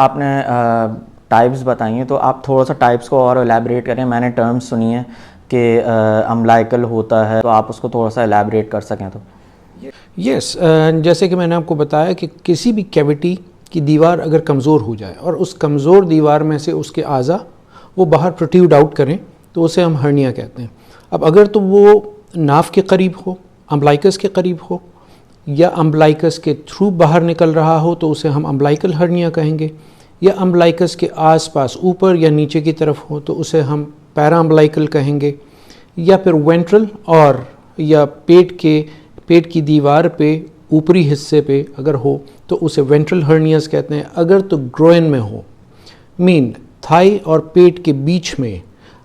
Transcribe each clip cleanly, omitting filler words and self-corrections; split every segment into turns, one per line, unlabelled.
आपने टाइप्स बताई हैं, तो आप थोड़ा सा टाइप्स को और एलैबोरेट करें। मैंने टर्म्स सुनी है कि अम्बिलिकल होता है, तो आप उसको थोड़ा सा एलैबोरेट कर सकें तो।
यस, जैसे कि मैंने आपको बताया कि किसी भी कैविटी की दीवार अगर कमज़ोर हो जाए और उस कमज़ोर दीवार में से उसके आज़ा वो बाहर प्रोट्रूड आउट करें तो उसे हम हर्निया कहते हैं। अब अगर तो वो नाफ के करीब हो, अम्बिलिकस के करीब हो, या अम्बिलिकस के थ्रू बाहर निकल रहा हो तो उसे हम अम्बिलिकल हर्निया कहेंगे, या अम्बिलिकस के आसपास ऊपर या नीचे की तरफ हो तो उसे हम पैरा अम्बिलिकल कहेंगे, या फिर वेंट्रल और या पेट की दीवार पे ऊपरी हिस्से पे अगर हो तो उसे वेंट्रल हर्नियास कहते हैं। अगर तो ग्रोइन में हो, मीन थाई और पेट के बीच में,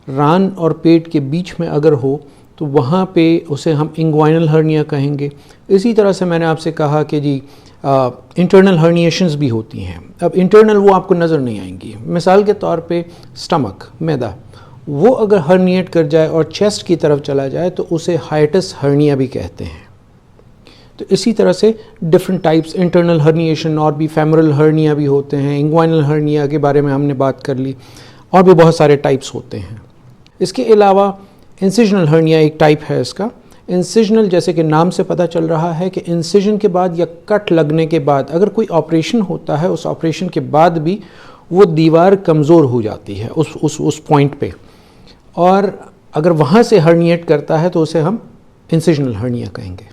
रान और पेट के बीच में अगर हो तो वहाँ पे उसे हम इंग्वाइनल हर्निया कहेंगे। इसी तरह से मैंने आपसे कहा कि जी इंटरनल हर्निएशंस भी होती हैं। अब इंटरनल वो आपको नज़र नहीं आएंगी, मिसाल के तौर पे स्टमक, मैदा, वो अगर हर्निएट कर जाए और चेस्ट की तरफ चला जाए तो उसे हाइटस हर्निया भी कहते हैं। तो इसी तरह से डिफरेंट टाइप्स, इंटरनल हर्निएशन और भी फेमोरल हर्निया भी होते हैं, इंग्वाइनल हर्निया के बारे में हमने बात कर ली, और भी बहुत सारे टाइप्स होते हैं। इसके अलावा इंसिजनल हर्निया एक टाइप है इसका। इंसिजनल, जैसे कि नाम से पता चल रहा है कि इंसिजन के बाद या कट लगने के बाद अगर कोई ऑपरेशन होता है, उस ऑपरेशन के बाद भी वो दीवार कमज़ोर हो जाती है उस पॉइंट पे, और अगर वहाँ से हर्निएट करता है तो उसे हम इंसिजनल हर्निया कहेंगे।